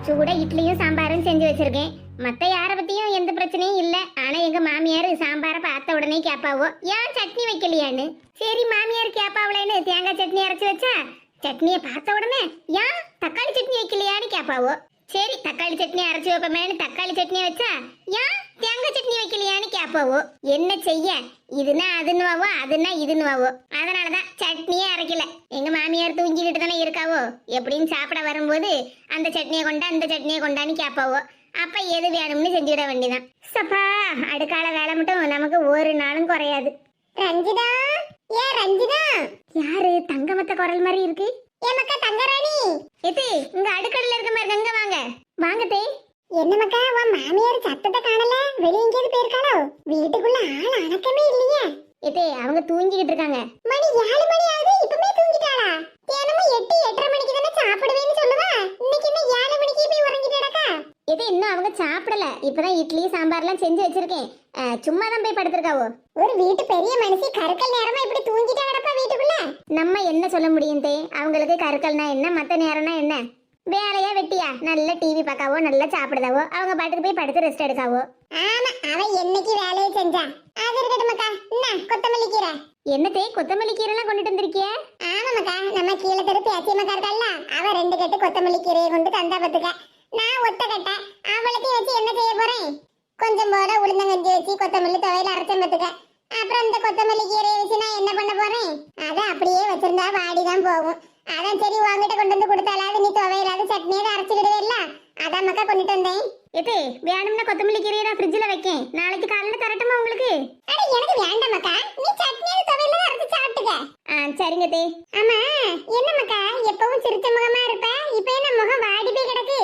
சூட இட்லியும் சாம்பாரும் செஞ்சு வச்சிருக்கேன். மத்த யார பத்தியும் எந்த பிரச்சனையும் இல்ல. ஆனா எங்க மாமியார் சாம்பாரை பார்த்த உடனே கேப்பாவோ ஏன் சட்னி வைக்கலையான்னு. சரி மாமியார் கேப்பாவளேன்னு தேங்காய் சட்னி அரைச்சு வச்சா சட்னியை பார்த்த உடனே ஏன் தக்காளி சட்னி வைக்கலையான்னு கேப்பாவோ. சரி தக்காளி சட்னி அரைச்சு வைப்பமேனு தக்காளி சட்னி வச்சா ஏன் தேங்காய் சட்னி வைக்கலையான்னு கேப்பாவோ. என்ன செய்ய, இதுனா அதுன்னுவாவோ அதுன்னா இதுன்னுவாவோ. அதனாலதான் சட்னியே அரைக்கல. எங்க மாமியார் தூங்கிட்டு தானே இருக்காவோ, எப்படின்னு சாப்பிட வரும்போது அந்த சட்னியை கொண்டா அந்த சட்னியை கொண்டான்னு கேப்பாவோ. அப்ப எது வேணும்னு செஞ்சுட வேண்டியதான். சப்பா அடுக்கால வேலை மட்டும் நமக்கு ஒரு நாளும் குறையாது. ரஞ்சிதா, ஏ ரஞ்சிதா. யாரு தங்கமத்த குரல் மாதிரி இருக்கு? ஏ மக்கா தங்கராணி, எது இங்க அடுக்கடல இருக்க மாதிரி அங்க வாங்க. வாங்க தே. என்ன மக்கா உன் மாமியார் சத்தத்தை காணல, வெளிய எங்கேயாவது போயிருக்காளோ? வீட்டுக்குள்ள ஆள் அணக்கமே இல்லையே. எதே அவங்க தூங்கிட்டு இருக்காங்க. மணி 7 மணி ஆகுது, இப்பமே தூங்கிட்டாளா? தினமும் 8 8:30 மணிக்கு தானே சாப்பிடுவேன்னு சொல்லுவா. இன்னைக்கு என்ன 7 மணிக்கு போய் உறங்கிட்டடா? எது இன்னும் அவங்க சாப்பிடல. இப்பதான் இட்லி சாம்பார்லாம் செஞ்சு வச்சிருக்கேன். சும்மா தான் போய் படுத்திருக்காவோ. ஒரு வீட்டு பெரிய மனுஷி கருக்கல் நேரமா இப்படி தூங்கிட்டா கிடப்பா வீட்டுக்குள்ள. நம்ம என்ன சொல்ல முடியும் தே, அவங்களுக்கு கருக்கல்னா என்ன மத்த நேரம்னா என்ன? வேலையா வெட்டியா நல்ல டிவி பார்க்காவோ நல்லா சாப்பிடுதாவோ, அவங்க பாட்டுக்கு போய் படுத்து ரெஸ்ட் எடுக்காவோ. ஆமா அவ என்னைக்கு வேலையை செஞ்சா. அது இருக்கட்டும் மக்கா, என்ன கொத்தமல்லி கீரை. என்னதே கொத்தமல்லி கீரை எல்லாம் கொண்டுட்டு வந்திருக்கிய? ஆமா மக்கா, நம்ம கீழே தெரு பேச்சி மக்கா இருக்கல்ல, அவ 2 கட்டு கொத்தமல்லி கீரையை கொண்டு தந்தா பத்துக்க. நான் ஒத்த கட்ட அவளத்தையும் வச்சு என்ன செய்ய போறேன்? கொஞ்சம் போல உளுந்தங்கஞ்சி வச்சு கொத்தமல்லி துவையில அரைச்சம் பத்துக்க. அப்புறம் இந்த கொத்தமல்லி கீரையை வச்சு நான் என்ன பண்ண போறேன்? அதை அப்படியே வச்சிருந்தா வாடிதான் போகும். அதான் சரி உங்ககிட்ட கொண்டு வந்து கொடுத்தாலாவது நீ துவையிலாத சட்னியை அரைச்சுக்கிடுவே இல்ல, அதான் மக்கா கொண்டுட்டு வந்தேன். எது வேணும்னா கொத்தமல்லி கீரையை நான் ஃப்ரிட்ஜ்ல வைக்கேன், நாளைக்கு காலையில தரட்டுமா உங்களுக்கு? அட எனக்கு வேண்டாம் மக்கா, நீ சட்னியை துவையில அரைச்சு சாப்பிட்டுக்க. சரிங்க தே. ஆமா என்ன மக்கா எப்பவும் சிரிச்ச முகமா இருப்ப, இப்போ என்ன முகம் வாடி போய் கிடக்கு?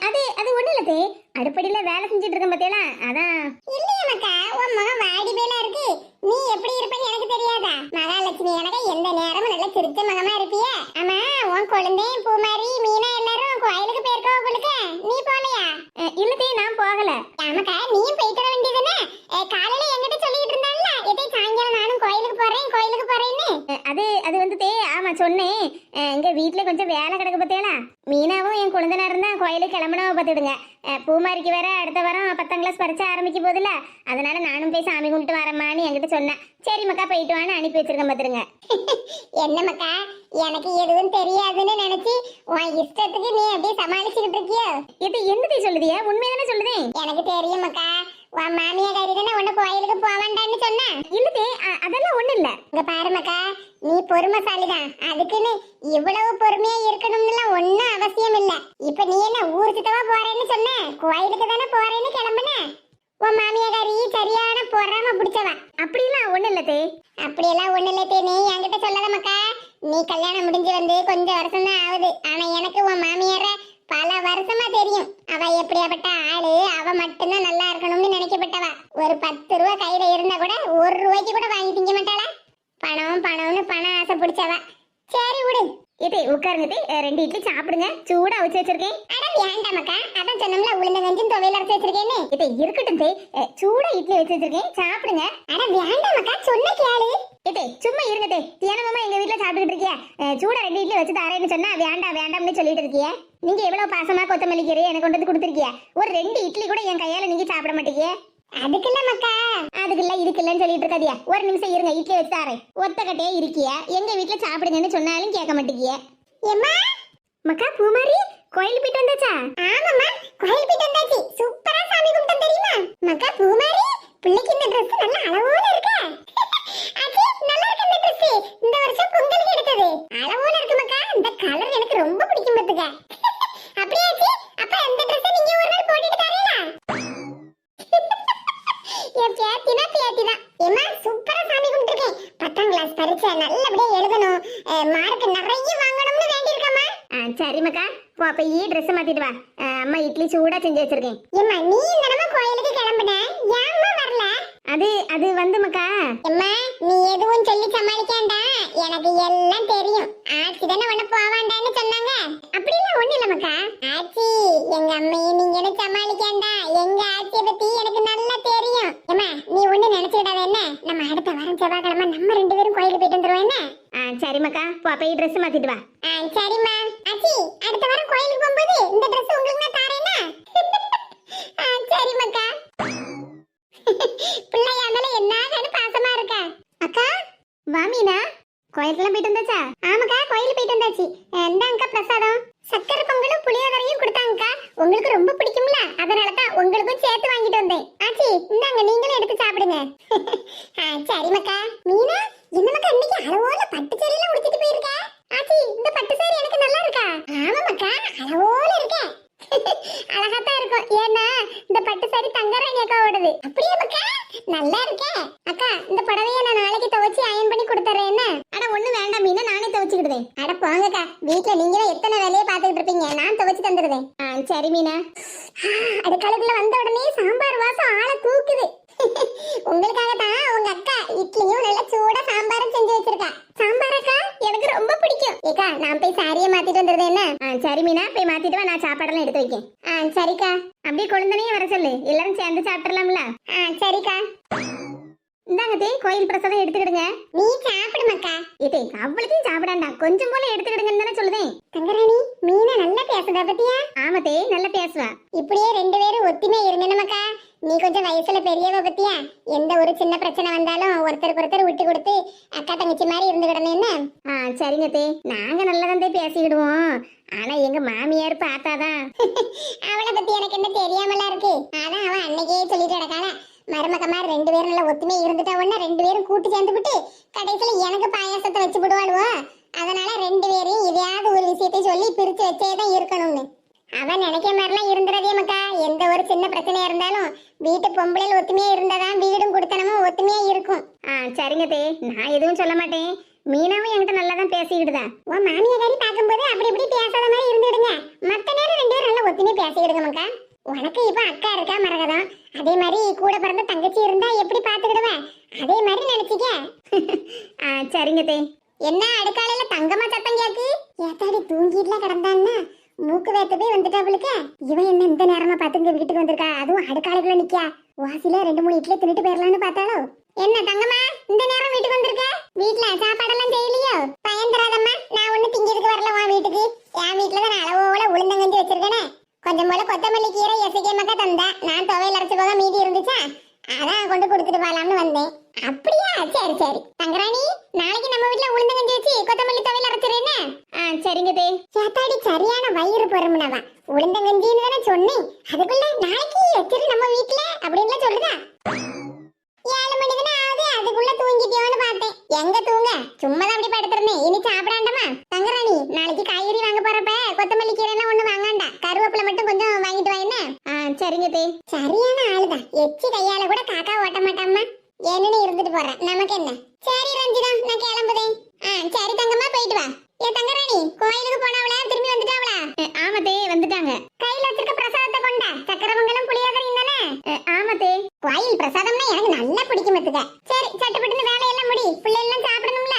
அது ஒண்ணு இல்ல தே, அடுப்படியில வேலை செஞ்சுட்டு இருக்கேன் பாத்தியா, அதான். இல்லையா மக்கா உன் முகம் வாடி போயில இருக்கு. நீ எப்படி இருப்பேன்னு எனக்கு தெரியாதா? மகாலட்சுமி எனக்கு எந்த நேரமும் நல்ல சிரிச்ச முகமா இருப்பிய. ஆமா உன் குழந்தையும் பூமாரி மீனா எல்லாரும் கோயிலுக்கு போயிருக்கோம் உங்களுக்கு, நீ போலையா? இல்லதே நான் போகல. ஆமாக்கா நீயும் போயிட்டு வர வேண்டியதுதானே? காலையில என்கிட்ட சொல்லிட்டு இருந்தால எதே சாயங்காலம் நானும் கோயிலுக்கு போறேன்னு. அது வந்து தே ஆமா சொன்னேன். எங்க வீட்டுல கொஞ்சம் வேலை கிடக்கு பத்தியாளா. மீனாவும் என் குழந்தைனாரும் தான் கோயிலுக்கு கிளம்பணும் பார்த்துடுங்க. பூமாரிக்கு வேற அடுத்த வாரம் 10ஆம் கிளாஸ் பரிச்சை ஆரம்பிக்க போதுல, அதனால நானும் போய் சாமி கும்பிட்டு வரமான்னு என்கிட்ட சொன்னேன். சரி மக்கா போயிட்டு வான்னு அனுப்பி வச்சிருக்கேன் பாத்துருங்க. என்ன மக்கா எனக்கு எதுவும் தெரியாதுன்னு நினைச்சு உன் இஷ்டத்துக்கு நீ அப்படியே சமாளிச்சுக்கிட்டு இருக்கியோ? இது என்னதை சொல்லுதியா? உண்மைதானே சொல்லுதேன். எனக்கு தெரியும் மக்கா, உன் மாமியா கறி தானே உன்ன கோயிலுக்கு போவாண்டான்னு சொன்ன. இல்லதே அதெல்லாம் ஒண்ணு இல்ல. இங்க பாரு மக்கா, நீ பொறுமைசாலிதான், அதுக்குன்னு இவ்வளவு பொறுமையா இருக்கணும்னு ஒன்னும் அவசியம் இல்ல. இப்ப நீ என்ன ஊர் சுத்தமா போறேன்னு சொன்ன, கோயிலுக்கு தானே போறேன்னு கிளம்புன. உன் மாமியாரி சரியான பொறாம பிடிச்சவன். அப்படிலாம் ஒண்ணு இல்லதே. அப்படியெல்லாம் ஒண்ணு இல்லதே, நீ என்கிட்ட சொல்லாத மக்கா. நீ கல்யாணம் முடிஞ்சு வந்து கொஞ்சம் வருஷம் தான் ஆகுது, ஆனா எனக்கு உன் மாமியார பல வருஷமா தெரியும். அவ எப்படியாப்பட்ட ஆளு, அவ மட்டும்தான் நல்லா இருக்கணும்னு நினைக்கப்பட்டவ. ஒரு 10 ரூபா கையில இருந்தா கூட 1 ரூபாய்க்கு கூட வாங்கி திங்க மாட்டாளா. பணம்னு பண ஆசை பிடிச்சவ. சரி விடு. இது உட்காருங்க, 2 இட்லி சாப்பிடுங்க, சூடா வச்சு வச்சிருக்கேன். அட வேண்டாம் மக்கா, அதான் சொன்னோம்ல உளுந்தங்கஞ்சும் துவையில அரைச்சு வச்சிருக்கேன்னு. இது இருக்கட்டும் தே, சூடா இட்லி வச்சு வச்சிருக்கேன் சாப்பிடுங்க. அட வேண்டாம் மக்கா, சொன்ன கேளு. இது சும்மா இருங்க தே, தினமும் எங்க வீட்டுல சாப்பிட்டுட்டு இருக்கிய, சூடா 2 இட்லி வச்சு தரேன்னு சொன்னா வேண்டாம்னு சொல்லிட்டு இருக்கிய. நீங்க எவ்வளவு பாசமா கொத்தமல்லி கீரை எனக்கு கொண்டு வந்து கொடுத்துருக்கிய, ஒரு 2 இட்லி கூட என் கையால நீங்க சாப்பிட மாட்டீங்க. அதுக்குல்ல மக்கா, அதுக்குல்ல இதுக்குல்லன்னு சொல்லிட்டு இருக்காதியா. ஒரு நிமிஷம் இருங்க, இட்லி வச்சு தரேன். ஒத்த கட்டையா இருக்கிய, எங்க வீட்டுல சாப்பிடுங்கன்னு சொன்னாலும் கேட்க மாட்டேங்கிய. ஏம்மா மக்கா பூமாரி கோயில் போயிட்டு வந்தாச்சா? ஆமாம்மா கோயில் போயிட்டு வந்தாச்சு, சூப்பரா சாமி கும்பிட்டோம் தெரியுமா? மக்கா பூமாரி பிள்ளைக்கு இந்த Dress நல்ல அளவோல இருக்கு. அது நல்லா இருக்கு இந்த Dress, இந்த வருஷம் பொங்கலுக்கு எடுத்தது. அளவோல இருக்கு மக்கா, இந்த கலர் எனக்கு ரொம்ப பிடிக்கும் பாத்துக்க. அப்படியே ஆச்சு, அப்ப அந்த Dress நீங்க ஒரு நாள் போட்டுட்டு தரீங்களா? என் பேத்திதான். ஏமா சூப்பரா சாமி கும்பிட்டுருக்கேன். 10ஆம் கிளாஸ் பரீட்சை நல்லபடியா எழுதணும், மார்க் நிறைய வாங்கணும்னு வேண்டி இருக்கமா. சரி மக்கா, போ அப்ப ட்ரெஸ் மாத்திட்டு வா. அம்மா இட்லி சூடா செஞ்சு வச்சிருக்கேன். ஏமா நீ இந்த கோயிலுக்கு கிளம்புன, ஏம்மா வரல? அது வந்து மக்கா, அம்மா நீ எதுவும் சொல்லி சமாளிக்காண்டா, எனக்கு எல்லாம் தெரியும். ஆச்சி தானே உன்ன போவாண்டான்னு சொன்னாங்க. அப்படிலாம் ஒண்ணு இல்ல மக்கா. ஆச்சி எங்க அம்மையை நீங்க என்ன சமாளிக்காண்டா, எங்க ஆச்சியை பத்தி எனக்கு நல்லா தெரியும். அம்மா நீ ஒண்ணு நினைச்சுக்கிடாத என்ன, நம்ம அடுத்த வாரம் செவ்வாய்க்கிழமை நம்ம 2 பேரும் கோயிலுக்கு போயிட்டு வந்துருவோம் என்ன? சரி மக்கா, போ போய் ட்ரெஸ் மாத்திட்டு வா. சரிம்மா. ஆச்சி அடுத்த வாரம் கோயிலுக்கு போகும்போது இந்த ட்ரெஸ் உங்களுக்கு நான் கோயிலுக்குலாம் போயிட்டு வந்தாச்சா? ஆமாக்கா, கோயிலுக்கு போயிட்டு வந்தாச்சு. இந்தாங்கக்கா பிரசாதம். சக்கரை பொங்கலும் புளியோதரையும் கொடுத்தாங்கக்கா. உங்களுக்கு ரொம்ப பிடிக்கும்ல, அதனால தான் உங்களுக்கும் சேர்த்து வாங்கிட்டு வந்தேன். ஆச்சி, இந்தாங்க, நீங்களும் எடுத்து சாப்பிடுங்க. சரி மக்கா. மீனா, என்ன மக்கா இன்னைக்கு அளவோல பட்டு சேலையில உடுத்திட்டு போயிருக்க? ஆச்சி, இந்த பட்டு சேலை எனக்கு நல்லா இருக்கா? ஆமா மக்கா, அளவோல இருக்கே. அழகாத்தான் இருக்கும். ஏன்னா இந்த பட்டு சாரி தங்கராணி அக்கா ஓடுது. அப்படியே மக்கா, நல்லா இருக்கே. அக்கா, இந்த புடவைய நான் நாளைக்கு துவைச்சு அயன் பண்ணி கொடுத்துறேன். என்ன? அட ஒண்ணு வேண்டாம் மீனா, நானே துவைச்சுக்கிடுவேன். அட போங்கக்கா, வீட்டுல நீங்களே எத்தனை வேலையை பாத்துக்கிட்டு இருப்பீங்க, நான் துவைச்சு தந்துடுவேன். சரி மீனா. அடுக்களுக்குள்ள வந்த உடனே சாம்பார் வாசம் ஆளை தூக்குது. உங்களுக்காக தான் உங்க அக்கா இட்லியும் நல்ல சூடா சாம்பாரும் செஞ்சு வச்சிருக்கா. சாம்பாரக்கா எனக்கு ரொம்ப பிடிக்கும். ஏக்கா, நான் போய் சாரியை மாத்திட்டு வந்துடுறேன். என்ன? சரி மீனா, போய் மாத்திட்டு வா, நான் சாப்பாடெல்லாம் எடுத்து வைக்கேன். சரிக்கா. அப்படியே குழந்தைனையும் வர சொல்லு, எல்லாரும் சேர்ந்து சாப்பிடலாம்ல. சரிக்கா. இந்தாங்க தே, கோயில் பிரசாதம் எடுத்துக்கிடுங்க. நீ சாப்பிடு மக்கா. ஏதே, அவ்வளத்தையும் சாப்பிடாண்டா, கொஞ்சம் போல எடுத்துக்கிடுங்கன்னு தானே சொல்லுதேன். தங்கராணி, மீனா நல்லா பேசுதா பத்தியா? ஆமத்தே, நல்லா பேசுவா. இப்படியே ரெண்டு பேரும் ஒத்துமையா இருங்க மக்கா. நீ கொஞ்சம் வயசுல பெரியவ பத்தியா, எந்த ஒரு சின்ன பிரச்சனை வந்தாலும் ஒருத்தருக்கு ஒருத்தர் விட்டு கொடுத்து அக்கா தங்கச்சி மாதிரி இருந்துக்கிடணும். என்ன? சரிங்க தே, நாங்க நல்லதான் பேசிக்கிடுவோம். ஆனா எங்க மாமியார் பார்த்தாதான். அவளை பத்தி எனக்கு என்ன தெரியாமலா இருக்கு. அதான் அவன் அன்னைக்கே சொல்லிட்டு கிடக்கான, மருமகமார் ரெண்டு பேரும் நல்லா ஒத்துமையா இருந்துட்டா உடனே ரெண்டு பேரும் கூட்டு சேர்ந்து விட்டு கடைசியில எனக்கு பாயாசத்தை வச்சு விடுவாளுவோ. அதனால ரெண்டு பேரையும் எதையாவது ஒரு விஷயத்தை சொல்லி பிரிச்சு வச்சேதான் இருக்கணும்னு அவன் நினைக்கிற மாதிரிலாம் இருந்துறதே மக்கா. எந்த ஒரு சின்ன பிரச்சனையா இருந்தாலும் வீட்டு பொம்பளையில் ஒத்துமையா இருந்தாதான் வீடும் கொடுத்தனமும் ஒத்துமையா இருக்கும். சரிங்க தே, நான் எதுவும் சொல்ல மாட்டேன். மீனாவும் என்கிட்ட நல்லா தான் பேசிக்கிடுதா. உன் மாமியாரி பார்க்கும்போது அப்படி இப்படி பேசாத மாதிரி இருந்துடுங்க. மத்த நேரம் ரெண்டு பேரும் நல்லா ஒத்துமையா பேசிக்கிடுங்க மக்கா. உனக்கு இப்ப அக்கா இருக்கா மரகதம், அதே மாதிரி கூட பிறந்த தங்கச்சி இருந்தா எப்படி பாத்துக்கிடுவேன், அதே மாதிரி நினைச்சிக்க. சரிங்க தே. என்ன அடுக்காலையில தங்கமா சத்தம் கேக்கு? ஏத்தாடி தூங்கிட்டுல கிடந்தான்னா மூக்கு வேத்த போய் வந்துட்டாவளுக்கு. இவன் என்ன இந்த நேரமா பாத்துங்க வீட்டுக்கு வந்திருக்கா, அதுவும் அடுக்காலைக்குள்ள நிக்கா. வாசில 2-3 இட்லி தின்னுட்டு போயிடலான்னு பார்த்தாலோ. என்ன தங்கம்மா, இந்த நேரம் வீட்டுக்கு வந்திருக்க? வீட்டுல சாப்பாடெல்லாம் செய்யலையோ? பயந்துராதம்மா, நான் ஒண்ணு திங்கிறதுக்கு வரல உன் வீட்டுக்கு. என் வீட்டுலதான் நான் அளவோல உளுந்தங்கஞ்சி வச்சிருக்கேனே. கொஞ்சம் போல கொத்தமல்லி கீரை எசைக்கே மக்கா தந்தா, நான் துவையில் அரைச்சு போக மீதி இருந்துச்சா, அதான் கொண்டு கொடுத்துட்டு போலாம்னு வந்தேன். அப்படியா? சரி சரி. தங்கராணி, நாளைக்கு நம்ம வீட்டுல உளுந்தங்கஞ்சி வச்சு கொத்தமல்லி துவையில் அரைச்சிருந்தே. சரிங்க தே. சேத்தாடி சரியான வயிறு பொறுமுனவா. உளுந்தங்கஞ்சின்னு தானே சொன்னேன், அதுக்குள்ள நாளைக்கு வச்சிரு நம்ம வீட்டுல அப்படின்னு சொல்லுதா. 7 மணி தானே ஆகுது, அதுக்குள்ள தூங்கிட்டியோன்னு பார்த்தேன். எங்க தூங்க, சும்மா தான் அப்படி படுத்துருந்தேன். இனி சாப்பிடாண்டமா? தங்கராணி, நாளைக்கு காய்கறி வாங்க போறப்ப கொத்தமல்லி கீரை எல்லாம் ஒண்ணு வாங்காண்டா, கருவேப்பிலை மட்டும் கொஞ்சம் வாங்கிட்டு வாங்க. சரிங்க தே. சரியான ஆளுதான், எச்சி கையால கூட காக்கா ஓட்ட மாட்டாமா. என்னன்னு இருந்துட்டு போறேன், நமக்கு என்ன. சரி ரஞ்சிதா, நான் கிளம்புதேன். சரி தங்கம்மா, போயிட்டு வா. ஏ தங்கராணி, கோயிலுக்கு போனவளா திரும்பி வந்துட்டாவளா? ஆமத்தே, வந்துட்டாங்க. கையில வச்சிருக்க பிரசாதத்தை கொண்டா, சக்கரை பொங்கலும் புளியோதரையும் தானே? ஆமத்தே. கோயில் பிரசாதம்னா எனக்கு நல்லா பிடிக்கும் மத்துக்க. சரி, சட்டுப்பட்டுன்னு வேலையெல்லாம் முடி, பிள்ளை எல்லாம் சாப்பிடணும்ல.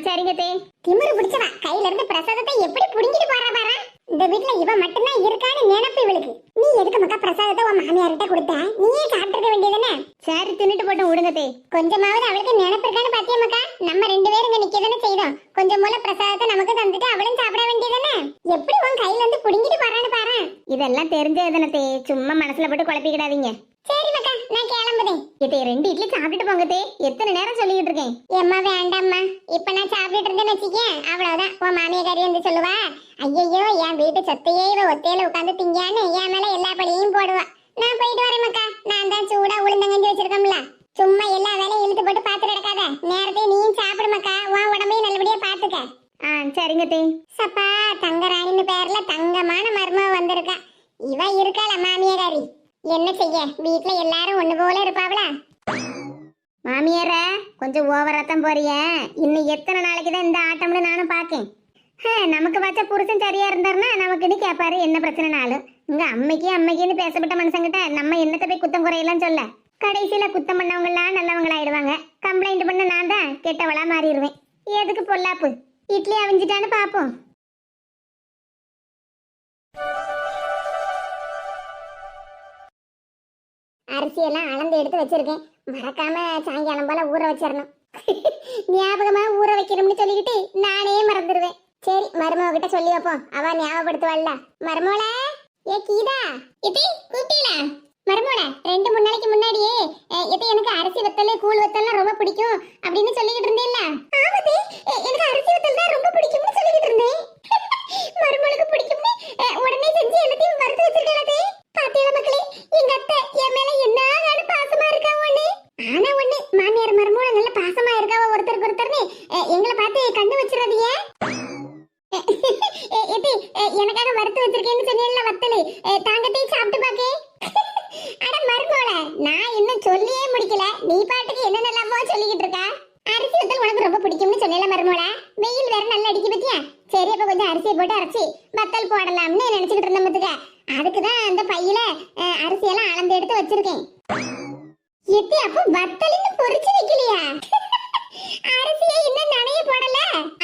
சரிங்க தே. திமிரு பிடிச்சவா, கையில இருந்து பிரசாதத்தை எப்படி புடிங்கிட்டு போறா பாரு. இந்த வீட்டுல இவ மட்டும்தான் இருக்கான்னு நினைப்பு இவளுக்கு. நீ எதுக்கு மக்கா பிரசாதத்தை உன் மாமியார்கிட்ட கொடுத்த? நீயே சாப்பிட்டுக்க வேண்டியதானே? சரி, தின்னுட்டு போட்டோம், விடுங்க தே. கொஞ்சமாவது அவளுக்கு நினைப்பு இருக்கான்னு பாத்தியா மக்கா? நம்ம ரெண்டு பேரும் இங்க நிக்கதானே செய்தோம். கொஞ்சம் மூல பிரசாதத்தை நமக்கு தந்துட்டு அவளும் சாப்பிட வேண்டியதானே? எப்படி உன் கையில இருந்து புடிங்கிட்டு போறான்னு பாரு. இதெல்லாம் தெரிஞ்சதுதானே தே, சும்மா மனசுல போட்டு குழப்பிக்கிடாதீங்க. சரி மக்கா, நான் கிளம்புதேன். இதே 2 இட்லி சாப்பிட்டு போங்க தே. எத்தனை நேரம் சொல்லிட்டு இருக்கேன். ஏம்மா வேண்டாம்மா, இப்ப நான் சாப்பிட்டு இருந்தேன்னு வச்சுக்கேன், அவ்வளவுதான். உன் மாமியாரி வந்து சொல்லுவா, ஐயோ என் வீட்டு சொத்தையே இவ ஒத்தையில உட்காந்து திங்கான்னு என் மேல எல்லா பழியையும் போடுவா. நான் போயிட்டு வரேன் மக்கா. நான் தான் சூடா உளுந்தங்கஞ்சி வச்சிருக்கோம்ல, சும்மா எல்லா வேலையும் இழுத்து போட்டு பாத்துட்டு கிடக்காத. நேரத்தையும் நீயும் சாப்பிடு மக்கா, உன் உடம்பையும் நல்லபடியா பாத்துக்க. சரிங்க தே. சப்பா, தங்கராணின்னு பேர்ல தங்கமான மருமக வந்திருக்கா. இவ இருக்காள மாமியாரி. என்ன செய்ய, வீட்டுல எல்லாரும் ஒண்ணு போல இருப்பாவளா? மாமியார கொஞ்சம் ஓவராத்தான் போறிய. இன்னும் எத்தனை நாளைக்கு தான் இந்த ஆட்டம்னு நானும் பாக்கேன். நமக்கு வச்ச புருஷன் சரியா இருந்தாருன்னா நமக்குன்னு கேட்பாரு என்ன பிரச்சனைனாலும். இங்க அம்மைக்குன்னு பேசப்பட்ட மனுஷங்கிட்ட நம்ம என்னத்தை போய் குத்தம் குறையெல்லாம் சொல்ல. கடைசியில குத்தம் பண்ணவங்க எல்லாம் நல்லவங்களாயிடுவாங்க. கம்ப்ளைண்ட் பண்ண நான் தான் கெட்டவளா மாறிடுவேன். எதுக்கு பொல்லாப்பு? இட்லி அவிஞ்சிட்டான்னு பாப்போம். அரிசியெல்லாம் அளந்து எடுத்து வச்சிருக்கேன். மறக்காம சாயங்காலம் போல ஊற வச்சிடணும். ஞாபகமா ஊற வைக்கணும்னு சொல்லிக்கிட்டு நானே மறந்துடுவேன். சரி, மருமக கிட்ட சொல்லி வைப்போம், அவ ஞாபகப்படுத்துவாள்ல. மருமகளே, ஏ கீதா, இட்டி கூப்பிட்டீங்களா? மருமோள 2-3 நாளைக்கு முன்னாடியே இது எனக்கு அரிசி வத்தல் கூழ் வத்தல்லாம் ரொம்ப பிடிக்கும் அப்படின்னு சொல்லிக்கிட்டு இருந்தேன்ல. ஆமாதே, எனக்கு அரிசி வத்தல் தான் ரொம்ப பிடிக்கும்னு சொல்லிக்கிட்டு இருந்தேன். மருமோளுக்கு பிடிக்கும்னு உடனே செஞ்சு எல்லாத்தையும் வறுத்து வச்சிருக்கே. பாத்தியா மக்களே, எங்க அத்தை என் மேல என்ன பாசமா இருக்காவோன்னு. ஆனா ஒண்ணு, மாமியார் மருமோள நல்ல பாசமா இருக்காவோ ஒருத்தருக்கு ஒருத்தர்னு எங்களை பார்த்து கண்டு வச்சிடாதீங்க. எனக்காக வறுத்து வச்சிருக்கேன்னு சொன்னேன்ல வத்தல், தாங்கத்தையும் சாப்பிட்டு பாக்கே. அட மருமோள, நான் இன்னும் சொல்லியே முடிக்கல, நீ பாட்டுக்கு என்னென்னலாமோ சொல்லிக்கிட்டு இருக்கா. அரிசி வத்தல் உனக்கு ரொம்ப பிடிக்கும்னு சொன்னேன்ல மருமோள, வெயில் வேற நல்லா அடிக்க பத்தியா. சரி, அப்ப கொஞ்சம் அரிசியை போட்டு அரைச்சி வத்தல் போடலாம்னு நினைச்சுக்கிட்டு இருந்தேன் பத்துக்க. அதுக்குதான் அந்த பையில அரிசியெல்லாம் அளந்து எடுத்து வச்சிருக்கேன். எத்தி, அப்ப வத்தலின்னு பொரிச்சு வைக்கலையா? அரிசியை இன்னும் நனைய போடல,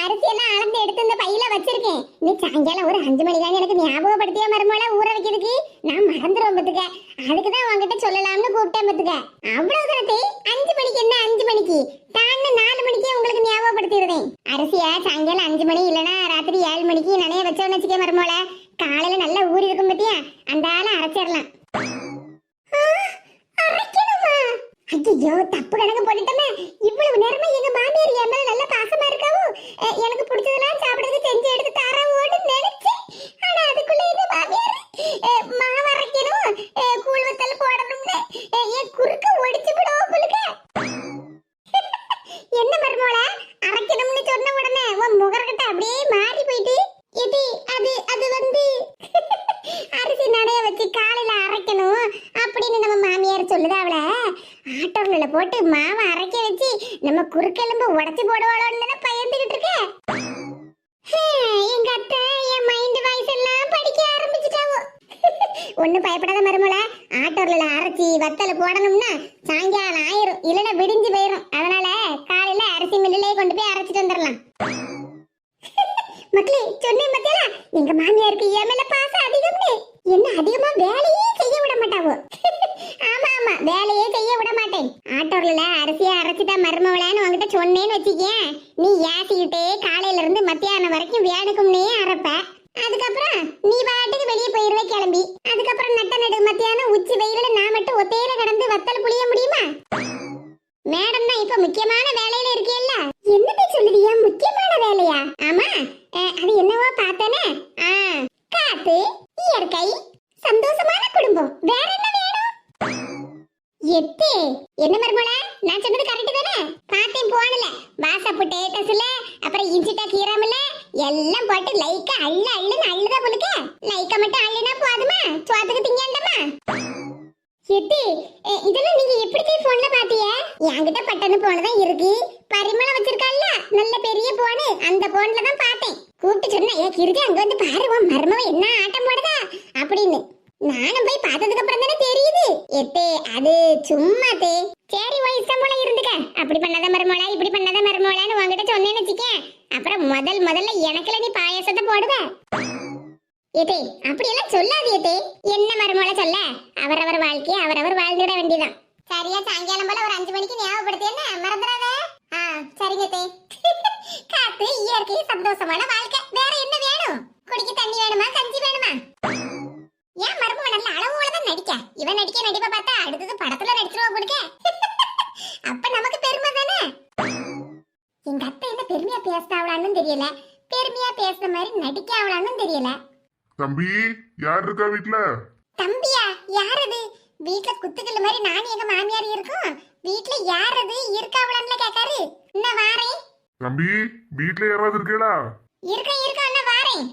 அரிசியெல்லாம் அளந்து எடுத்து இந்த பையில வச்சிருக்கேன். நீ சாயங்காலம் ஒரு 5 மணிக்கான எனக்கு ஞாபகப்படுத்திய மருமோள ஊற வைக்கிறதுக்கு. நான் மறந்துடுவேன் பத்துக்க, அதுக்குதான் உங்ககிட்ட சொல்லலாம்னு கூப்பிட்டேன் பத்துக்க. அவ்வளவுதானே, 5 மணிக்கு என்ன 5 மணிக்கு தான் 4 மணிக்கே உங்களுக்கு ஞாபகப்படுத்திடுறேன். அரிசியா சாயங்காலம் 5 மணி இல்லைன்னா ராத்திரி 7 மணிக்கு நனைய வச்சோன்னு வச்சுக்க மருமோள, காலையில நல்லா ஊறி இருக்கும் பத்தியா, அந்த ஆளை அரைச்சிடலாம். ஐயோ, தப்பு கணக்கு போட்டுட்டோமே. இவ்வளவு நேரமா எங்க மாமியார் என் மேல நல்ல பாசமா இருக்காவோ, எனக்கு பிடிச்சதெல்லாம் சாப்பிடுறதுக்கு செஞ்சு எடுத்து தரவோன்னு நினைச்சேன். ஆனா அதுக்குள்ள எங்க மாமியார் மாவு அரைக்கணும், கூழ் வத்தல் போடணும்னு என் குறுக்க ஒடிச்சு விடுவோம் போலுக்க. என்ன மருமோள, அரைக்கணும்னு சொன்ன உடனே உன் முகர்கிட்ட அப்படியே மாறி போயிட்டு, இது அது வந்து அரிசி நடைய வச்சு காலையில அரைக்கணும் அப்படின்னு நம்ம மாமியார் சொல்லுது. அவள ஆட்டோல போட்டு மாவை அரைக்க வச்சு நம்ம குறுக்கெலும்பு உடைச்சு போடுவாளோன்னு பயந்துகிட்டு இருக்க. எங்க அத்தை என் மைண்ட் வாய்ஸ் எல்லாம் படிக்க ஆரம்பிச்சுட்டாவோ. ஒன்னும் பயப்படாத மருமோள, ஆட்டோல அரைச்சி வத்தல போடணும்னா சாயங்காலம் ஆயிரும், இல்லைன்னா விடிஞ்சு போயிரும். அதனால காலையில அரிசி மில்லிலே கொண்டு போய் அரைச்சிட்டு வந்துடலாம். மக்களே, சொன்னேன் பத்தியா, எங்க மாமியாருக்கு என் மேல பாசம் அதிகம்னு. என்ன அதிகமா வேலையே செய்ய விட மாட்டாவோ. ஆமா ஆமா, வேலையே செய்ய விட மாட்டேன். ஆட்டோல அரிசியா அரைச்சிட்டா மருமவளான்னு உங்ககிட்ட சொன்னேன்னு வச்சுக்கேன், நீ ஏசிக்கிட்டே காலையில இருந்து மத்தியானம் வரைக்கும் வேணுக்கும்னே அரைப்ப. அதுக்கப்புறம் நீ பாட்டுக்கு வெளியே போயிருவே கிளம்பி. அதுக்கப்புறம் நடு மத்தியானம் உச்சி வெயில நான் மட்டும் ஒத்தையில கடந்து வத்தல் புளிய முடியுமா? மேடம் தான் இப்ப முக்கியமான வேலையில இருக்கேல்ல. என்னத்தை சொல்லுவியா, முக்கியமான வேலையா? ஆமா, அது என்னவோ பார்த்தேனே. காத்து, இயற்கை, சந்தோஷமான குடும்பம், வேற என்ன வேணும்? எத்தே, என்ன மருமோள, நான் சொன்னது கரெக்ட் தானே? பார்த்தேன் போனல, வாட்ஸ்அப் ஸ்டேட்டஸ்ல அப்புறம் இன்ஸ்டா கீராமல எல்லாம் போட்டு லைக்க அள்ளுன்னு அள்ளுதா போலுக்க. லைக்க மட்டும் அள்ளுனா போதுமா, சோத்துக்கு திங்கண்டமா? எத்தே, இதெல்லாம் நீங்க எப்படி போன்ல பாத்திய? என்கிட்ட பட்டனு போனதான் இருக்கு, பரிமளம் வச்சிருக்கால நல்ல பெரிய போனு, அந்த போன்ல தான் பார்த்தேன். கூப்பிட்டு சொன்னா, ஏ கிருதி அங்க வந்து பாரு, உன் மருமவ என்ன ஆட்டம் போடுதா அப்படின்னு. நானும் போய் பார்த்ததுக்கு அப்புறம் தானே தெரியுது. எத்தே, அது சும்மா தே. சரி, உன் இஷ்டம் போல இருந்துக்க. அப்படி பண்ணாத மருமோளா, இப்படி பண்ணாத மருமோளான்னு உங்ககிட்ட சொன்னேன்னு வச்சுக்க, அப்புறம் முதல்ல எனக்குல நீ பாயாசத்தை போடுவ. ஏதே, அப்படியெல்லாம் சொல்லாது ஏதே. என்ன மருமோள சொல்ல, அவரவர் வாழ்க்கையை அவரவர் வாழ்ந்துட வேண்டியதான். சரியா, சாயங்காலம் போல ஒரு 5 மணிக்கு ஞாபகப்படுத்தேன்னு மறந்துடாத. சரிங்க தே. காத்து, இயற்கை, சந்தோஷமான வாழ்க்கை, வேற என்ன வேணும்? குடிக்க தண்ணி வேணுமா, கஞ்சி வேணுமா? ஏன் மருமோ நல்ல அளவோலதான் நடிக்க. இவன் நடிக்க நடிப்ப பார்த்தா அடுத்தது படத்துல நடிச்சிருவா கொடுக்க. அப்ப நமக்கு பெருமை தானே. எங்க அத்தை என்ன பெருமையா பேசுறாவளான்னு தெரியல, பெருமையா பேசுற மாதிரி நடிக்க அவளான்னு தெரியல. தம்பி, யார் இருக்கா வீட்ல? தம்பியா? யார் அது? வீட்ல குத்துக்கல்ல மாதிரி நான் எங்க மாமியார் இருக்கோம், வீட்ல யார் அது இருக்காவளான்னு கேட்காரு. என்ன வாரேன். தம்பி, வீட்ல யாராவது இருக்கேடா? இருக்க அண்ணா வாரேன்.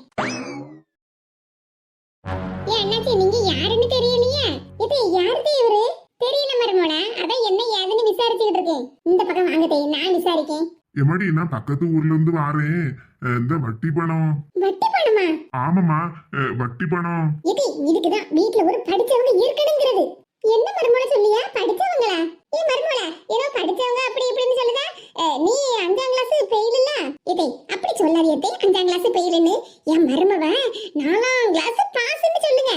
ஏன் அண்ணாச்சி, நீங்க யாருன்னு தெரியலையே. இது யாருது இவரு? தெரியல மருமோள, அதான் என்ன ஏதுன்னு விசாரிச்சுக்கிட்டு இருக்கேன். இந்த பக்கம் வாங்கதே, நான் விசாரிக்கேன். எம்மாடி, நான் பக்கத்து ஊர்ல இருந்து வாரேன். இந்த வட்டி பணம். வட்டி பணமா? ஆமாமா, வட்டி பணம். இதுக்குதான் வீட்ல ஒரு படிச்சவங்க இருக்கணுங்கிறது. என்ன மருமோள சொல்லியா, படிச்சவங்களா? ஏ மருமோள, ஏதோ படிச்சவங்க அப்படி இப்படின்னு சொல்லுதா. நீ 5ஆம் கிளாஸ் ஃபெயில் இல்ல? இதே அப்படி சொல்லாதே, 5ஆம் கிளாஸ் ஃபெயில்னு. என் மருமவ 4ஆம் கிளாஸ் பாஸ்ன்னு சொல்லுங்க.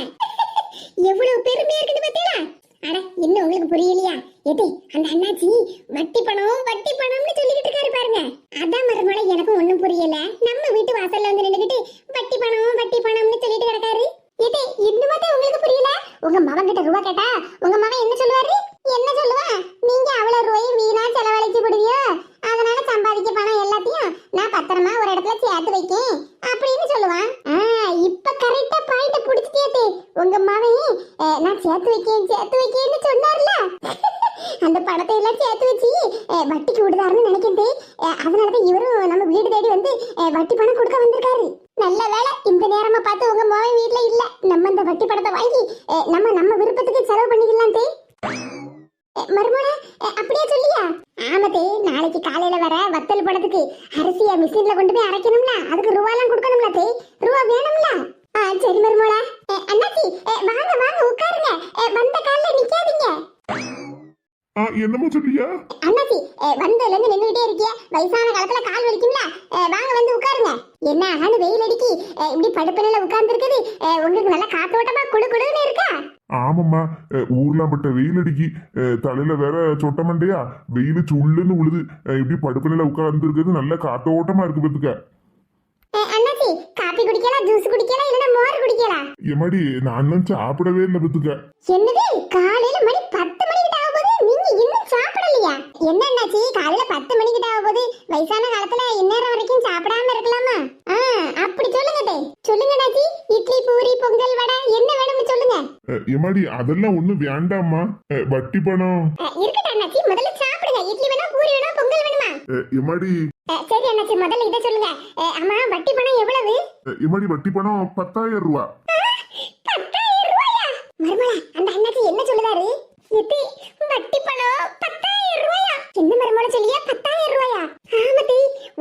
எவ்வளவு பெருமையா இருக்குன்னு பாத்தீங்களா? அட, இன்னும் உங்களுக்கு புரியலையா? எது அந்த அண்ணாச்சி வட்டி பணம்னு சொல்லிக்கிட்டு இருக்காரு பாருங்க. அதான் மருமோள, எனக்கும் ஒண்ணும் புரியல. நம்ம வீட்டு வாசல்ல வந்து நின்னுக்கிட்டு வட்டி பணம்னு சொல்லிட்டு கிடக்காரு. இது இன்னும் உங்களுக்கு புரியல? உங்க மகன் கிட்ட ரூபா கேட்டா உங்க மகன் என்ன சொல்லுவாரு? என்ன சொல்லுவான்? நீங்க அவ்வளவு ரூபாய் வீணா செலவழிச்சு விடுவியோ, அதனால சம்பாதிக்க பணம் எல்லாத்தையும் நான் பத்திரமா ஒரு இடத்துல சேர்த்து வைக்கேன் அப்படின்னு சொல்லுவான். இப்ப கரெக்டா பாயிண்ட் புடிச்சிட்டே. உங்க மகன் நான் சேர்த்து வைக்கேன்னு சொன்னார்ல, அந்த பணத்தை எல்லாம் சேர்த்து வச்சு வட்டிக்கு விடுதாருன்னு நினைக்கிறேன். அதனாலதான் இவரும் நம்ம வீடு தேடி வந்து வட்டி பணம் கொடுக்க வந்திருக்காரு. நல்ல வேலை இந்த நேரமா பார்த்து உங்க மகன் வீட்டுல இல்ல. நம்ம இந்த வட்டி பணத்தை வாங்கி நம்ம விருப்பத்துக்கு செலவு பண்ணிக்கலாம் தே. மருமோட அப்படியே சொல்லியா? ஆமாத்தே, நாளைக்கு காலையில வர வத்தல் பணத்துக்கு அரிசியா மிஷின்ல கொண்டு போய் அரைக்கணும்ல, அதுக்கு ரூபாலாம் கொடுக்கணும்ல தே. ரூபா வேணும்ல? சரி மருமோட. அண்ணாச்சி வாங்க வாங்க உட்காருங்க, வந்த கால்ல நிக்காதீங்க. என்னமோ சொல்லியா? அண்ணாச்சி வந்ததுல இருந்து நின்னுகிட்டே இருக்கிய, வயசான காலத்துல கால் வலிக்கும்ல, வாங்க வந்து உட்காருங்க. என்ன ஆனு வெயில் அடிக்கி இப்படி படுப்பனையில உட்கார்ந்து இருக்குது, உங்களுக்கு நல்லா காத்தோட்டமா குடு குடுன்னு இருக்கா? ஆமாம்மா, ஊர்லாம் பட்ட வெயில் அடிக்கி, தலையில வேற சொட்ட மண்டையா, வெயில் சுள்ளுன்னு உழுது, இப்படி படுப்பனையில உட்கார்ந்து இருக்கிறது நல்ல காத்தோட்டமா இருக்கு பத்துக்க. அண்ணாச்சி காபி குடிக்கலாம், ஜூஸ் குடிக்கலாம், இல்லனா மோர் குடிக்கலாம்? எம்மாடி நானும் சாப்பிடவே இல்லை பத்துக்க. என்னது காலையில மணி 10 மணிக்கு ஆக போகுது, நீங்க இன்னும் சாப்பிடலையா? என்ன அண்ணாச்சி காலையில 10 மணிக்கு ஆக போகுது, வயசான காலத்துல இந்நேரம் வரைக்கும் சாப்பிடாம இருக்கலாமா? அப்படி சொல்லுங்க தே. சொல்லுங்க அண்ணாச்சி, இட்லி பூரி பொங்கல் வடை என்ன வேணும்னு சொல்லுங்க. எம்மாடி அதெல்லாம் ஒண்ணும் வேண்டாம்மா, வட்டி பணம் இருக்கட்டும் அண்ணாச்சி, முதல்ல சாப்பிடுங்க. இட்லி வேணா பூரி வேணா பொங்கல் வேணுமா? எம்மாடி சரி அண்ணாச்சி முதல்ல இத சொல்லுங்க. அம்மா வட்டி பணம் எவ்வளவு? எம்மாடி வட்டி பணம் 10,000 ரூபா. 10,000 ரூபாயா? மருமலா அந்த அண்ணாச்சி என்ன சொல்லுதாரு? எத்தி வட்டி பணம் 10,000 ரூபாயா? என்ன மருமலா சொல்லியா? 10,000 ரூபாயா? ஆமாடி,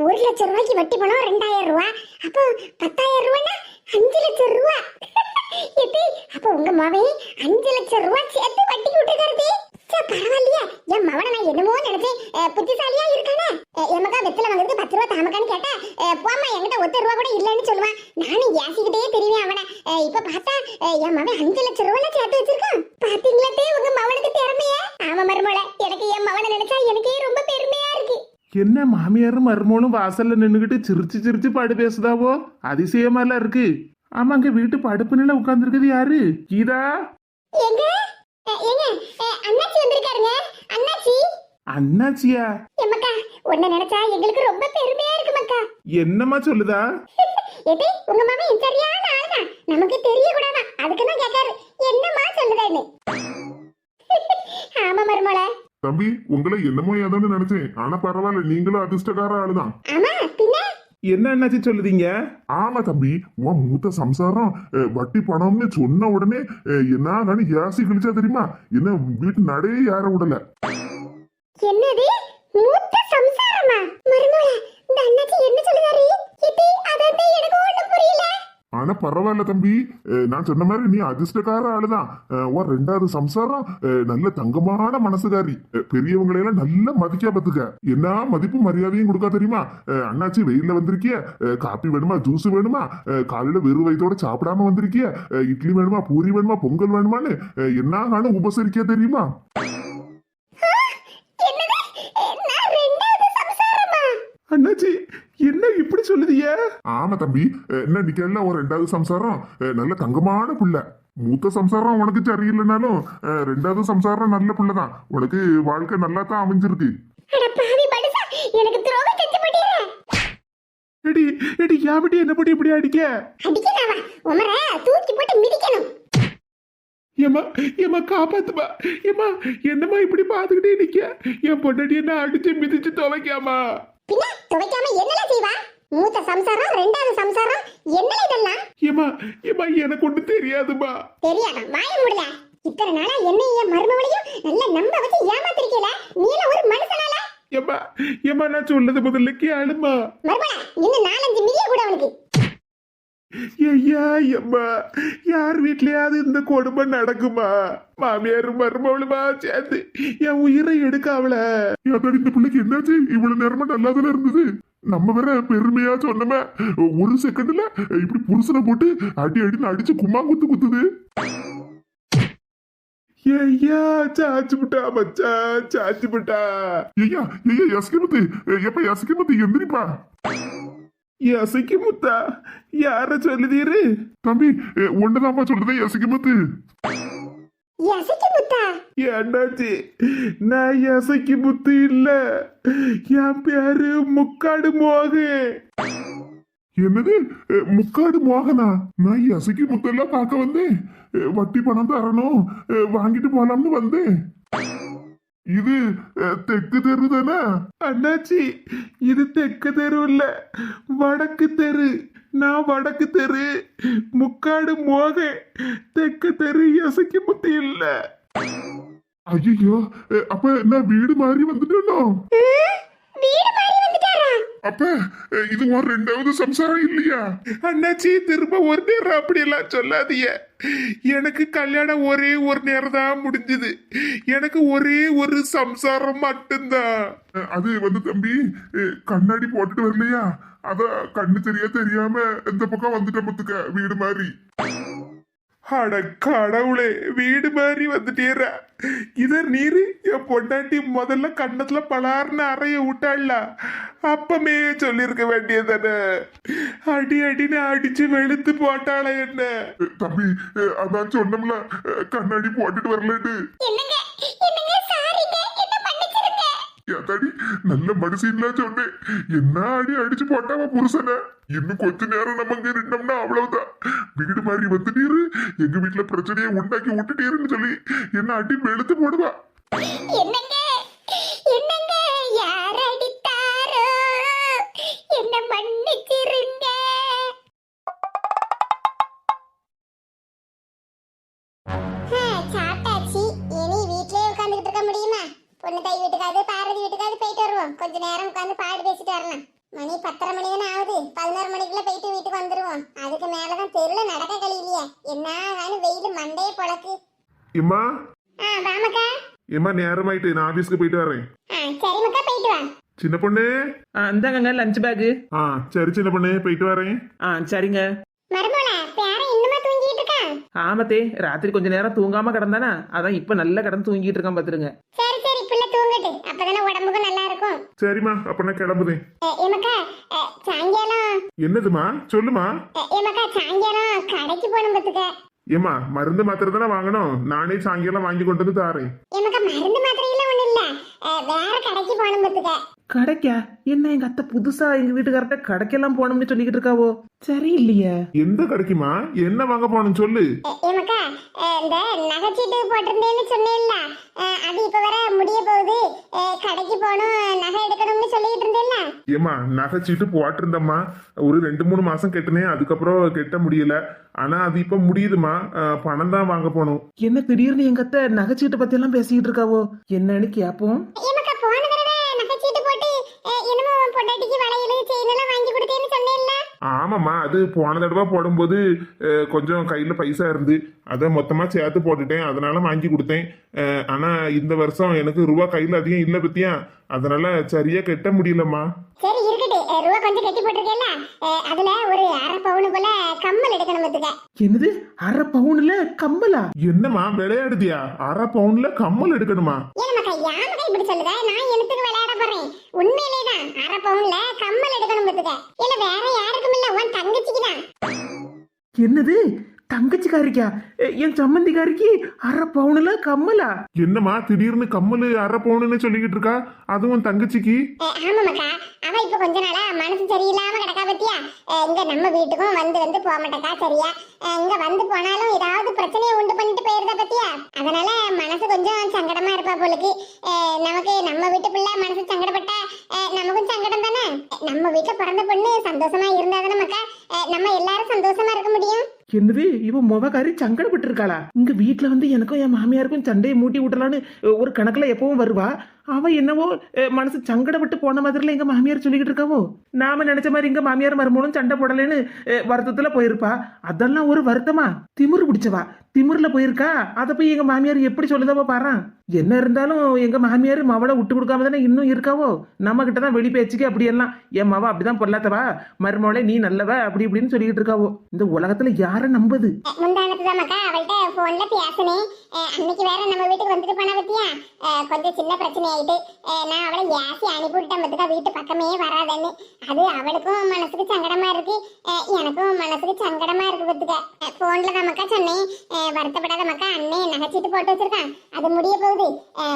1 லட்சம் ரூபாய்க்கு வட்டி பணம் 2,000 ரூபாய். அப்போ 10,000 ரூபாய்னா 5 லட்சம் ரூபாய். எத்தி அப்ப உங்க மகன் 5 லட்சம் ரூபாய் சேர்த்து வட்டிக்கு விட்டுருக்காரு. பரவாயில்லையா? என் மவனை நான் என்னமோ நினைச்சேன் புத்திசாலியா இருக்கானே. எமக்கா வெத்தலை வாங்குறதுக்கு 10 ரூபாய் தாமக்கான்னு கேட்டா போமா என்கிட்ட 1 ரூபா கூட இல்லைன்னு சொல்லுவான். நானும் ஏசிக்கிட்டே தெரிவேன் அவனை. இப்ப பார்த்தா என் மவன் 5 லட்சம் ரூபாய் சேர்த்து வச்சிருக்கான். பாத்தீங்களா உங்க மவனுக்கு திறமைய? ஆமா மருமோள, எனக்கு என் மவனை நினைச்சா எனக்கே ரொம்ப பெருமையா இருக்கு. என்ன மாமியாரும் மருமகளும் வாசல்ல நின்னுகிட்டு சிரிச்சு சிரிச்சு பாடு பேசுதாவோ, அதிசயமாலாம் இருக்கு. ஆமா, அங்க வீட்டு படுப்பு நிலை உட்கார்ந்து இருக்குது யாரு? கீதா எங்க ஏங்க அண்ணாச்சி வந்திருக்காருங்க. அண்ணாச்சி. அண்ணாச்சியா? எம்மக்கா உன்னை நினைச்சா எங்களுக்கு ரொம்ப பெருமையா இருக்கு மக்கா. என்னம்மா சொல்லுதா? ஏடி உங்க மாமா சரியான ஆளுதான், நமக்கு தெரிய கூடாதா, அதுக்கு தான் கேட்டாரு என்னமா சொல்லுதான்னு. ஆமா மருமோள. தம்பி உங்களை என்னமோ ஏதான்னு நினைச்சேன், ஆனா பரவாயில்ல, நீங்களும் அதிர்ஷ்டக்கார ஆளுதான். ஆமா பின்ன என்ன அண்ணாச்சி சொல்லுதீங்க? ஆமா தம்பி, உன் மூத்த சம்சாரம் வட்டி பணம்னு சொன்ன உடனே என்ன ஏசி கிழிச்சா தெரியுமா? என்ன வீட்டு நடையே யார விடல. என்னது மூத்த சம்சாரமா? மருமோள இந்த அண்ணாச்சி என்ன சொல்லுதாரு? இது அதான் எனக்கு ஒண்ணும் புரியல. ஆனா பரவாயில்ல தம்பி, நான் சொன்ன மாதிரி நீ அதிர்ஷ்டக்கார ஆளுதான். உன் 2வது சம்சாரம் நல்ல தங்கமான மனசுகாரி, பெரியவங்களையெல்லாம் நல்லா மதிக்கா பத்துக்க. என்ன மதிப்பு மரியாதையும் கொடுக்கா தெரியுமா? அண்ணாச்சி வெயில்ல வந்திருக்கிய, காப்பி வேணுமா ஜூஸ் வேணுமா, காலையில வெறும் வயிற்றோட சாப்பிடாம வந்திருக்கிய, இட்லி வேணுமா பூரி வேணுமா பொங்கல் வேணுமான்னு என்ன நானும் உபசரிக்க தெரியுமா? அண்ணாச்சி என்ன இப்படி சொல்லுதீங்க? ஆமா தம்பி, என்ன நிக்கல ஒரு 2வது சம்சாரம் நல்ல தங்கமான புள்ள. மூத்த சம்சாரம் உனக்கு சரியில்லைனாலும் 2வது சம்சாரம் நல்ல புள்ளதான். உனக்கு வாழ்க்கை நல்லா தான் அமைஞ்சிருக்கு. எனக்கு துரோகம் செஞ்சு போட்டீங்க. எடி எடி யாபடி என்ன படி இப்படி அடிக்க? அடிக்கலாமா? உமர தூக்கி போட்டு மிதிக்கணும். ஏமா ஏமா காப்பாத்துமா, ஏமா என்னம்மா இப்படி பாத்துக்கிட்டே நிக்க? என் பொண்டாட்டி என்ன அடிச்சு மிதிச்சு துவைக்காமா? பின்ன துவைக்காம என்னலாம் செய்வா? மூத்த சம்சாரம் 2வது சம்சாரம் என்னல இதெல்லாம்? ஏமா ஏமா எனக்கு ஒண்ணு தெரியாதுமா. தெரியாதா? வாய மூடல. இத்தனை நாளா என்னையும் மருமகளையும் நல்ல நம்ப வச்சு ஏமாத்திருக்கீல, நீல ஒரு மனுஷனால. ஏமா ஏமா நான் சொல்லது முதல்ல கேளுமா. மருமகளா இன்னும் 4-5 மில்லிய கூட உனக்கு. ஐயா எம்மா, யார் வீட்லயாவது இந்த கொடுமை நடக்குமா? மாமியாரும் மருமகளுமா சேர்ந்து என் உயிரை எடுக்க அவள. இந்த பிள்ளைக்கு என்னாச்சு? இவ்வளவு நேரமா நல்லாதானே இருந்தது. நம்ம வேற பெருமையா சொன்னமே, ஒரு செகண்ட்ல இப்படி புருஷனை போட்டு அடி அடின்னு அடிச்சு கும்மாங்குத்து குத்துது. ஐயா சாச்சு விட்டா மச்சான், சாச்சு விட்டா. ஐயா ஐயா எஸ்கிமுத்து, எப்ப எஸ்கிமுத்து எந்திரிப்பா. எசைக்கு முத்தா யார சொல்லுதீரு? தம்பி ஒண்ணுதான்ப்பா சொல்லுது எஸ்கிமுத்து. எசைக்கு முத்தா? என்னாச்சு? நான் எசைக்கு முத்து இல்ல, என் பேரு முக்காடு மோகன். என்னது முக்காடு மோகனா? நான் எசைக்கு முத்தெல்லாம் பார்க்க வந்தேன். வட்டி பணம் தரணும், வாங்கிட்டு போலாம்னு வந்தேன். இது தெற்கு தெரு தானே? அண்ணாச்சி, இது தெற்கு தெரு இல்ல, வடக்கு தெரு. நான் வடக்கு தெரு முக்காடு மோகன், தெற்கு தெரு எசைக்கு முத்து இல்ல. ஐயோ, அப்ப நான் வீடு மாறி வந்துட்டேனோ? வீடு மாறி வந்துட்டாரா? அப்ப இது ஒரு ரெண்டாவது சம்சாரம் இல்லையா? அண்ணாச்சி, திரும்ப ஒரு நேரம் அப்படியெல்லாம் சொல்லாதீங்க. எனக்கு கல்யாணம் ஒரே ஒரு நேரம் தான் முடிஞ்சது. எனக்கு ஒரே ஒரு சம்சாரம் மட்டும்தான். அது வந்து தம்பி, கண்ணாடி போட்டுட்டு வரலையா? அத கண்ணு தெரியாம இந்த பக்கம் வந்துட்ட முத்துக்க வீடு மாதிரி. அட கடவுளே, வீடு மாதிரி வந்துட்டேரா. இத நீரு என் பொண்டாட்டி முதல்ல கண்ணத்துல பலார்னு அறைய விட்டாள்ல, அப்பமே சொல்லிருக்க வேண்டியதானே. அடின்னு அடிச்சு வெளுத்து போட்டாள என்ன. தம்பி, அதான் சொன்னோம்ல, கண்ணாடி போட்டுட்டு வரலன்னு. என்னங்க என்னங்க, சாரிங்க, என்ன மன்னிச்சிருங்க. ஏதாடி நல்ல மனுஷன்லாம் சொன்னேன். என்ன அடி அடிச்சு போட்டாவ புருஷனை. இன்னும் கொஞ்ச நேரம் நம்ம இங்க நின்னோம்னா அவ்வளவுதான். வீடு மாதிரி வந்துட்டீரு, எங்க வீட்டுல பிரச்சனையை உண்டாக்கி விட்டுட்டீருன்னு சொல்லி என்ன அடி வெளுத்து போடுவா. என்னங்க என்னங்க, யார் அடித்தாரோ, என்ன மன்னிச்சிருங்க. சாப்பிட்டாச்சு, இனி வீட்லயே உட்காந்துக்கிட்டு இருக்க முடியுமா? பொண்ணு தாய் வீட்டுக்காவது பாரதி வீட்டுக்காவது போயிட்டு வருவோம். கொஞ்ச நேரம் உட்காந்து பாடு பேசிட்டு வரலாம். மணி 10:30 மணி தானே ஆகுது. 11 மணிக்குள்ள போயிட்டு வீட்டுக்கு வந்துருவோம். அதுக்கு மேலதான் தெருல நடக்க கழியிலையே. என்ன வெயில் மண்டையே பொழக்கு. இம்மா, வாமக்கா. இம்மா நேரமாயிட்டு, நான் ஆபீஸ்க்கு போயிட்டு வரேன். சரி மக்கா, போயிட்டு வா. சின்ன பொண்ணு. இந்தாங்க லஞ்ச் பேக்கு. சரி சின்ன பொண்ணு, போயிட்டு வரேன். சரிங்க. மருமோளே, பேர இன்னுமா தூங்கிட்டு இருக்கா? ஆமத்தே, ராத்திரி கொஞ்ச நேரம் தூங்காம கிடந்தானா, அதான் இப்ப நல்லா கிடந்து தூங்கிட்டு இருக்கான் பாத்துருங்க. சரி சரி, பிள்ளை தூங்கட்டு, அப்பதானே உடம்புக்கு நல்லா இருக்கும். சரிம்மா, அப்ப நான் கிளம்புதேன். ஏமக்கா, சாயங்காலம். என்னதுமா? சொல்லுமா. ஏமக்கா, சாயங்காலம் கடைக்கு போகணும் பத்துக்க. ஏமா, மருந்து மாத்திரை தானே வாங்கணும், நானே சாயங்காலம் வாங்கி கொண்டு வந்து தாரேன். ஏமக்கா, மருந்து மாத்திரையெல்லாம் ஒண்ணும் இல்ல, வேற கடைக்கு போகணும் பத்துக்க. கடைக்கா? என்ன எங்க அத்தை புதுசா எங்க வீட்டுக்கார்ட்ட கடைக்கெல்லாம் போனோம்னு சொல்லிக்கிட்டு இருக்காவோ? சரி இல்லையா? எந்த கடைக்குமா? என்ன வாங்க போகணும் சொல்லு. ஏமக்கா, இந்த நகைச்சீட்டு போட்டிருந்தேன்னு சொன்னேன்ல, அது இப்ப வர முடிய போகுது. கடைக்கு போகணும், நகை எடுக்கணும்னு சொல்லிட்டு இருந்தேன்ல. ஏமா, நகைச்சீட்டு போட்டிருந்தம்மா, ஒரு 2-3 மாசம் கெட்டினேன், அதுக்கப்புறம் கெட்ட முடியல. ஆனா அது இப்ப முடியுதுமா, பணம் தான் வாங்க போகணும். என்ன திடீர்னு எங்க அத்தை நகைச்சீட்டை பத்தி எல்லாம் பேசிக்கிட்டு இருக்காவோ? என்னன்னு கேப்போம். ஏமக்கா, போன தடவை நகைச்சீட்டு போட்டு என்னமோ பொண்டாட்டிக்கு வளையல் செயின் எல்லாம் வாங்கி கொடுத்தேன்னு சொன்னேன்ல. ஆமாம்மா, அது போன தடவை போடும்போது கொஞ்சம் கையில பைசா இருந்து அதை மொத்தமா சேர்த்து போட்டுட்டேன், அதனால வாங்கி கொடுத்தேன். ஆனா இந்த வருஷம் எனக்கு ரூபா கையில அதிகம் இல்ல பத்தியா, அதனால சரியா கட்ட முடியலம்மா. சரி இருக்கட்டு, ரூபா கொஞ்சம் கட்டி போட்டிருக்கேன்ல, அதுல ஒரு 1/2 பவுன் போல கம்மல் எடுக்கணும் பத்துக்க. என்னது 1/2 பவுன்ல கம்மலா? என்னம்மா விளையாடுதியா? 1/2 பவுன்ல கம்மல் எடுக்கணுமா? ஏனமக்கா, யாமக்கா இப்படி சொல்லுதா? நான் எனக்கு விளையாட போறேன். உண்மையிலேதான் 1/2 பவுன்ல கம்மல் எடுக்கணும் பத்துக்க. இல்ல வேற யாருக்கும் இல்ல, உன் தங்கச்சிக்கு தான். என்னது தங்கச்சிக்காரிக்கா? என் சம்மந்திக்காரிக்கு 1/2 பவுன்ல கம்மலா? என்னம்மா திடீர்னு கம்மல் 1/2 பவுன்னு சொல்லிக்கிட்டு இருக்கா? அதுவும் தங்கச்சிக்கு? ஆமாமக்கா, அவ இப்ப கொஞ்ச நாளா மனசு சரியில்லாம கிடக்கா பத்தியா. இங்க நம்ம வீட்டுக்கும் வந்து போக மாட்டேக்கா சரியா. இங்க வந்து போனாலும் ஏதாவது பிரச்சனையை உண்டு பண்ணிட்டு போயிருந்தா பத்தியா. அதனால மனசு கொஞ்சம் சங்கடமா இருப்பா போலுக்கு. நமக்கு நம்ம வீட்டு பிள்ளை மனசு சங்கடப்பட்டா நமக்கும் சங்கடம் தானே. நம்ம வீட்டுல பிறந்த பொண்ணு சந்தோஷமா இருந்தா தானே மக்கா நம்ம எல்லாரும் சந்தோஷமா இருக்க முடியும். என்னது இவன் முகக்காரி சங்கடப்பட்டு இருக்காளா? இங்க வீட்டுல வந்து எனக்கும் என் மாமியாருக்கும் சண்டையை மூட்டி விட்டலான்னு ஒரு கணக்குல எப்பவும் வருவா. அவ என்னவோ மனசு சங்கடப்பட்டு போன மாதிரில எங்க மாமியார் சொல்லிக்கிட்டு இருக்காவோ. நாம நினைச்ச மாதிரி இங்க மாமியார் மருமகளும் சண்டை போடலன்னு வருத்தத்துல போயிருப்பா. அதெல்லாம் ஒரு வருத்தமா? திமிரு பிடிச்சவா, திமிர்ல போயிருக்கா. அதை போய் எங்க மாமியார் எப்படி சொல்லுதாவோ பாரு. என்ன இருந்தாலும் எங்க மாமியார் மவளை விட்டு கொடுக்காம தானே இன்னும் இருக்காவோ. நம்ம கிட்ட தான் வெளி பேச்சுக்கு அப்படி எல்லாம் என் மாவா அப்படிதான் பொல்லாத்தவா, மருமவளே நீ நல்லவ அப்படி இப்படின்னு சொல்லிக்கிட்டு இருக்காவோ. இந்த உலகத்துல யார நம்புது? முந்தானத்துதான் மக்கா அவள்கிட்ட போன்ல பேசினேன். அன்னைக்கு வேற நம்ம வீட்டுக்கு வந்துட்டு போனா பத்தியா கொஞ்சம் சின்ன பிரச்சனை ஆயிட்டு நான் அவளை ஏசி அனுப்பிவிட்டேன் பத்துக்கா வீட்டு பக்கமே வராதன்னு. அது அவளுக்கும் மனசுக்கு சங்கடமா இருக்கு, எனக்கும் மனசுக்கு சங்கடமா இருக்கு பத்துக்க. போன்ல தான் மக்கா சொன்னேன், வருத்தப்படாத மக்கா, அண்ணே நகைச்சிட்டு போட்டு வச்சிருக்கான், அது முடிய போகுது,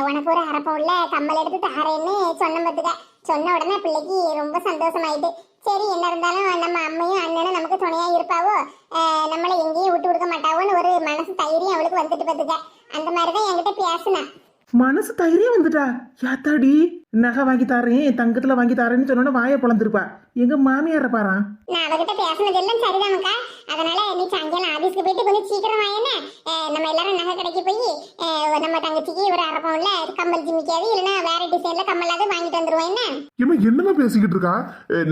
உனக்கு ஒரு அரை பவுன்ல கம்மல் எடுத்து தாரேன்னு சொன்ன பத்துக்க. சொன்ன உடனே பிள்ளைக்கு ரொம்ப சந்தோஷமாயிட்டு. சரி என்ன இருந்தாலும் நம்ம அம்மையும் அண்ணனும் நமக்கு துணையா இருப்பாவோ, நம்மளை எங்கேயும் விட்டு கொடுக்க மாட்டாவோன்னு ஒரு மனசு தைரியம் அவளுக்கு வந்துட்டு பார்த்துக்க. அந்த மாதிரிதான் என்கிட்ட பேசுனேன். மனசு தைரியம் வந்துட்டா? யாத்தாடி, நகை வாங்கி தாரேன், தங்கத்துல வாங்கி தாரேன்னு சொன்னோன்னு வாயை பொழந்துருப்பா. எங்க மாமியார பாரா. நான் அவகிட்ட பேசுனதெல்லாம் சரிதான்க்கா. அதனால நீ சாயங்காலம் ஆபீஸ்க்கு போயிட்டு கொஞ்சம் சீக்கிரம் வாயேன்னு, நம்ம எல்லாரும் நகை கடைக்கு போய் நம்ம தங்கச்சிக்கு ஒரு அரை பவுன்ல கம்மல் ஜிமிக்காது இல்லைன்னா வேற டிசைன்ல கம்மலாவது வாங்கிட்டு வந்துருவோம். என்ன இவன் என்னமா பேசிக்கிட்டு இருக்கா?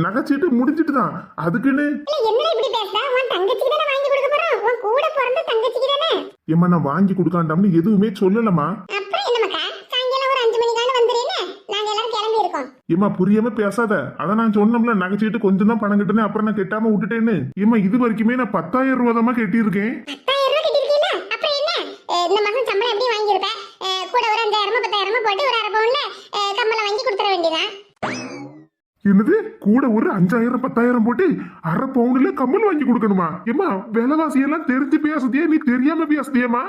நகைச்சீட்டு முடிஞ்சிட்டு தான் அதுக்குன்னு. என்ன இப்படி பேசுறா? உன் தங்கச்சிக்கு தானே வாங்கி கொடுக்க போறோம், உன் கூட பிறந்த தங்கச்சிக்கு தானே. ஏமா நான் வாங்கி கொடுக்காண்டாம்னு எதுவுமே சொல்லலமா. அப்புறம் என்னமாக்கா, சாயங்காலம் ஒரு 5 மணிக்கான வந்துருன்னு நாங்க எல்லாரும் கிளம்பி இருக்கோம். ஏமா புரியாம பேசாத. அதான் நான் சொன்னோம்ல, நகைச்சீட்டு கொஞ்சம் தான் பணம் கட்டுனேன், அப்புறம் நான் கெட்டாம விட்டுட்டேன்னு. ஏமா இது வரைக்குமே நான் 10,000 ரூபா தான் கட்டியிருக்கேன். 10,000 ரூபாய் கட்டிருக்கீல, அப்புறம் என்ன இந்த மாசம் சம்பளம் எப்படி வாங்கியிருப்ப? கூட ஒரு 5,000 10,000 போட்டு ஒரு அரை பவுன்ல கம்மலை வாங்கி கொடுத்துற வேண்டியதான். என்னது, கூட ஒரு 5,000 10,000 போட்டு அரை பவுன்ல கம்மல் வாங்கி கொடுக்கணுமா? ஏமா விலைவாசி எல்லாம் தெரிஞ்சு பேசுதியா, நீ தெரியாம பேசுதியமா?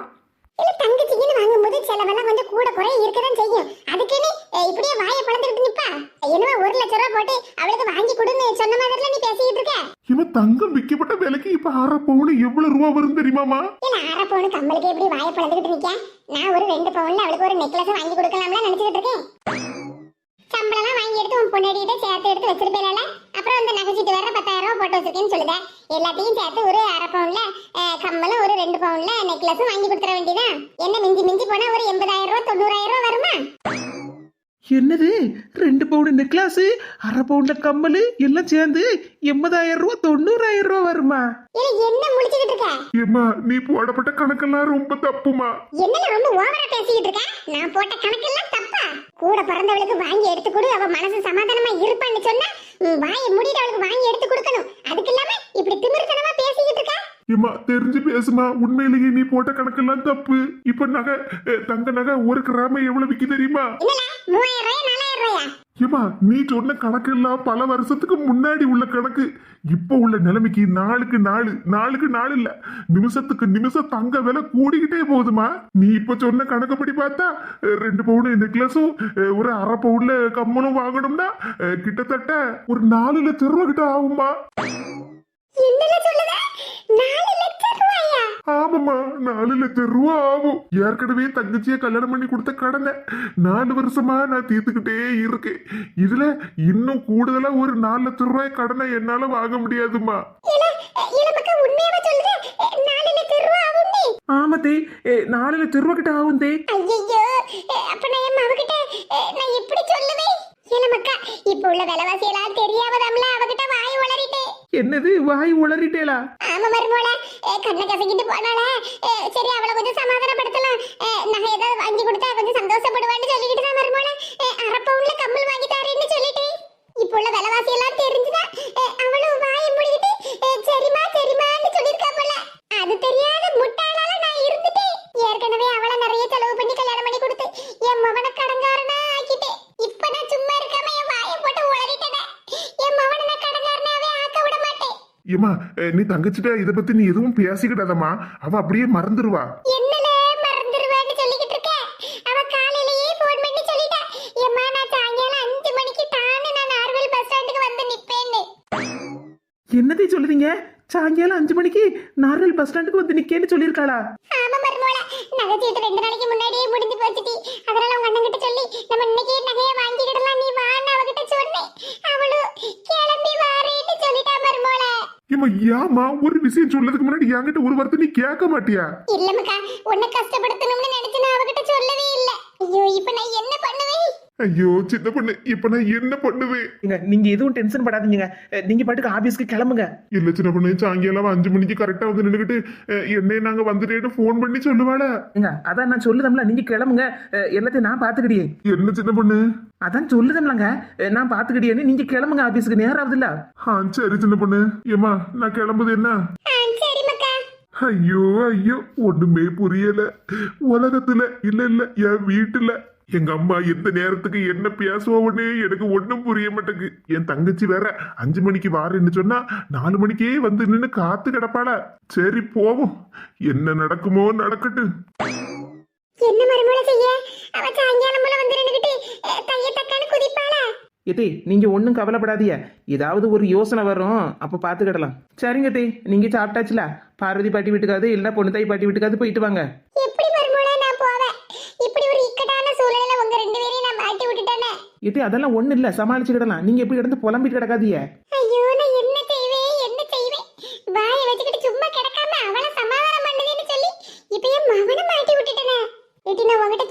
இல்ல தங்கச்சிக்குன்னு வாங்கும்போது செலவெல்லாம் கொஞ்சம் கூட குறைய இருக்கதான் செய்யும். அதுக்குன்னு இப்படியே வாயை பழந்துட்டு நிப்பா? என்னவா 1 லட்சம் ரூபாய் போட்டு அவளுக்கு வாங்கி கொடுன்னு சொன்ன மாதிரில நீ பேசிக்கிட்டு இருக்க? இவன் தங்கம் விற்கப்பட்ட விலைக்கு இப்ப அரை பவுன் எவ்வளவு ரூபா வரும் தெரியுமாமா? இல்ல அரை பவுன் கம்மலுக்கு எப்படி வாயை பழந்துட்டு நிக்க? நான் ஒரு 2 பவுன்ல அவளுக்கு ஒரு நெக்லஸ் வாங்கி கொடுக்கலாம்ல நினைச்சிட்டு இருக்கேன். சம்பளம் வாங்கி எடுத்து உன் பொண்ணாடிட்ட சேர்த்து எடுத்து வச்சிருப்பேல, அப்புறம் அந்த நகைச்சீட்டு வேற 10,000 ரூபாய் போட்டு வச்சிருக்கேன்னு சொல்லுத. எல்லாத்தையும் சேர்த்து ஒரு அரை பவுன்ல கம்மலும் ஒரு 2 பவுன்ல நெக்லஸும் வாங்கி கொடுத்துற வேண்டியதான். என்ன மிஞ்சி மிஞ்சி போனா ஒரு 80,000 ரூபாய் 90,000 ரூபாய் வருமா? என்னது, 2 பவுன் நெக்லாஸ், அரை பவுன்ல கம்மல் எல்லாம் சேர்ந்து 80,000 ரூபா 90,000 ரூபா வருமா? என்ன முழிச்சுக்கிட்டு இருக்க? ஏமா நீ போடப்பட்ட கணக்கெல்லாம் ரொம்ப தப்புமா. என்ன ரொம்ப ஓவரா பேசிக்கிட்டு இருக்க? நான் போட்ட கணக்கெல்லாம் தப்பா? கூட பிறந்தவளுக்கு வாங்கி எடுத்து கொடு, அவ மனசு சமாதானமா இருப்பான்னு சொன்னா வாயை மூடிட்டு அவளுக்கு வாங்கி எடுத்து கொடுக்கணும். அதுக்கு இல்லாம இப்படி திமிர்த்தனமா பேசிக்கிட்டு இருக்க? ஏமா தெரிஞ்சு பேசுமா, உண்மையிலேயே நீ போட்ட கணக்கெல்லாம் தப்பு. இப்ப நகை தங்க நகை 1 கிராம் எவ்வளவு விக்கி தெரியுமா? என்னடா 3000 ரூபாய் 4000 ரூபாயா? ஏமா நீ சொன்ன கணக்கெல்லாம் பல வருஷத்துக்கு முன்னாடி உள்ள கணக்கு. இப்ப உள்ள நிலைமைக்கு நாளுக்கு நாள் இல்ல, நிமிஷத்துக்கு நிமிஷம் தங்க விலை கூடிக்கிட்டே போகுதுமா. நீ இப்ப சொன்ன கணக்குப்படி பார்த்தா 2 பவுன் நெக்லஸும் ஒரு அரை பவுன்ல கம்மலும் வாங்கணும்னா கிட்டத்தட்ட ஒரு 4 லட்சம் ரூபாய் கிட்ட ஆகுமா? என்னல சொல்லுத? 4 லட்சம் ரூபாயா? ஆமாமா, 4 லட்சம் ரூபா ஆகும். ஏற்கனவே தங்கச்சியை கல்யாணம் பண்ணி கொடுத்த கடனை 4 வருஷமா நான் தீர்த்துக்கிட்டே இருக்கேன். இதுல இன்னும் கூடுதலா ஒரு 4 லட்சம் ரூபாய் கடனை என்னால வாங்க முடியாதுமா. நமக்கு உண்மையாவே சொல்லுது 4 லட்சம் ரூபாய் ஆகும்னே? ஆமாத்தே, 4 லட்சம் ரூபா கிட்ட ஆகும் தே. ஐயோ, அப்ப நான் என் அவகிட்ட நான் எப்படி சொல்லுவேன்? மக்கா, இப்ப உள்ள விலைவாசி எல்லாம் தெரியாமதாம்ல அவகிட்ட வாய் உளறிட்டே. என்னது, வாய் உளறிட்டேலா? ஆமா மருமோள, கண்ணை கசக்கிட்டு போனால, சரி அவளை கொஞ்சம் சமாதானப்படுத்தலாம், நகை ஏதாவது வாங்கி கொடுத்தா கொஞ்சம் சந்தோஷப்படுவான்னு சொல்லிக்கிட்டு தான் மருமோள அரை பவுன்ல கம்மல் வாங்கி தாரேன்னு சொல்லிட்டேன். இப்ப உள்ள விலைவாசி எல்லாம் தெரிஞ்சுதான் அவளும் வாயை மூடிக்கிட்டு சரிமான்னு சொல்லியிருக்கா போல. அது தெரியாத முட்டாளால நான் இருந்துட்டேன். ஏற்கனவே அவளை நிறைய செலவு பண்ணி கல்யாணம் பண்ணி கொடுத்து என் மவனை கடங்காரனா ஆக்கிட்டேன். இப்ப நான் சும்மா இருக்காம என் வாயை போட்டு உளறிட்டேன். என் மவனை நான் கடங்காரனாவே ஆக்க விட மாட்டேன். ஏமா நீ தங்கச்சிட்ட இத பத்தி நீ எதுவும் பேசிக்கிட்டாதம்மா, அவ அப்படியே மறந்துடுவா. என்னல மறந்துடுவான்னு சொல்லிக்கிட்டு இருக்க? அவ காலையிலேயே போன் பண்ணி சொல்லிட்டா, எம்மா நான் சாயங்காலம் 5 மணிக்கு தானே நான் நார்வல் பஸ் ஸ்டாண்டுக்கு வந்து நிப்பேன்னு. என்னதே சொல்லுதீங்க? சாயங்காலம் 5 மணிக்கு நார்வல் பஸ் ஸ்டாண்டுக்கு வந்து நிக்கேன்னு சொல்லியிருக்காளா? ஆமா மருமோள, நகைச்சீட்டு 2 நாளைக்கு முன்னாடியே முடிஞ்சு போச்சுடி. அதனால உங்க அண்ணன் கிட்ட சொல்லி நம்ம இன்னைக்கே நகையை வாங்கிக்கிடலாம், நீ வான்னு அவகிட்ட சொன்னேன். அவளும் கிளம்பி வாரேன்னு சொல்லிட்டா மருமோள. ஏமா ஏமா ஒரு விஷயம் சொல்லதுக்கு முன்னாடி என்கிட்ட ஒரு வார்த்தை நீ கேட்க மாட்டியா? இல்ல மக்கா, உன்னை கஷ்டப்படுத்தணும்னு நினைச்சு நான் அவகிட்ட சொல்லவே இல்ல. ஐயோ, இப்ப நான் என்ன பண்ணுவேன்? ஐயோ சின்ன பொண்ணு, இப்ப நான் என்ன பண்ணுவேன்? நீங்க எதுவும் டென்ஷன் படாதீங்க, நீங்க பாட்டுக்கு ஆபீஸ்க்கு கிளம்புங்க. இல்ல சின்ன பொண்ணு, சாயங்காலம் 5 மணிக்கு கரெக்டா வந்து நின்னுகிட்டு என்னை நாங்க வந்துட்டேன்னு போன் பண்ணி சொல்லுவாள. அதான் நான் சொல்லுதம்ல, நீங்க கிளம்புங்க, எல்லாத்தையும் நான் பாத்துக்கிடியே. என்ன சின்ன பொண்ணு? அதான் சொல்லுதம்லங்க, நான் பாத்துக்கிடியேன்னு. நீங்க கிளம்புங்க, ஆபீஸ்க்கு நேரம் ஆகுதுல்ல. சரி சின்ன பொண்ணு. ஏமா நான் கிளம்புது என்ன? சரி மக்கா. ஐயோ ஐயோ ஒண்ணுமே புரியல. உலகத்துல இல்ல என் வீட்டுல எங்க அம்மா எந்த நேரத்துக்கு என்ன பேசுவோன்னு எனக்கு ஒண்ணும் புரிய மாட்டேங்குது. என் தங்கச்சி வேற 5 மணிக்கு வாரேன்னு சொன்னா 4 மணிக்கே வந்து நின்னு காத்து கிடப்பாளா. சரி போவோம், என்ன நடக்குமோ நடக்கட்டும். என்ன மறுமொழி செய்ய? அவ சாயங்காலம் போல வந்து நின்னுகிட்டு தைய தக்கான்னு குதிப்பாளா? எதே நீங்க ஒன்றும் கவலைப்படாதீங்க, ஏதாவது ஒரு யோசனை வரும் அப்ப பாத்துக்கிடலாம். சரிங்க தே, நீங்க சாப்பிட்டாச்சுல? பார்வதி பாட்டி வீட்டுக்காவது இல்ல பொண்ணு தாய் பாட்டி வீட்டுக்காவது போயிட்டு வாங்க. எப்படி மறுமொழி நான் போவேன்? இப்படி ஒரு இக்கட்டான சூழல்ல உங்க 2 பேரையும் நான் மாட்டி விட்டுட்டேனே. எதே அதெல்லாம் ஒண்ணு இல்ல, சமாளிச்சுக்கிடலாம். நீங்க எப்படி கிடந்து புலம்பிட்டு கிடக்காதீங்க. ஐயோ நான் என்ன செய்வேன் வாயை வச்சுக்கிட்டு சும்மா கிடக்காம அவளை சமாதானம் பண்ணுதுன்னு சொல்லி இப்ப என் மவனை மாட்டி விட்டுட்டேனே. ஏட்டி நான் உங்ககிட்ட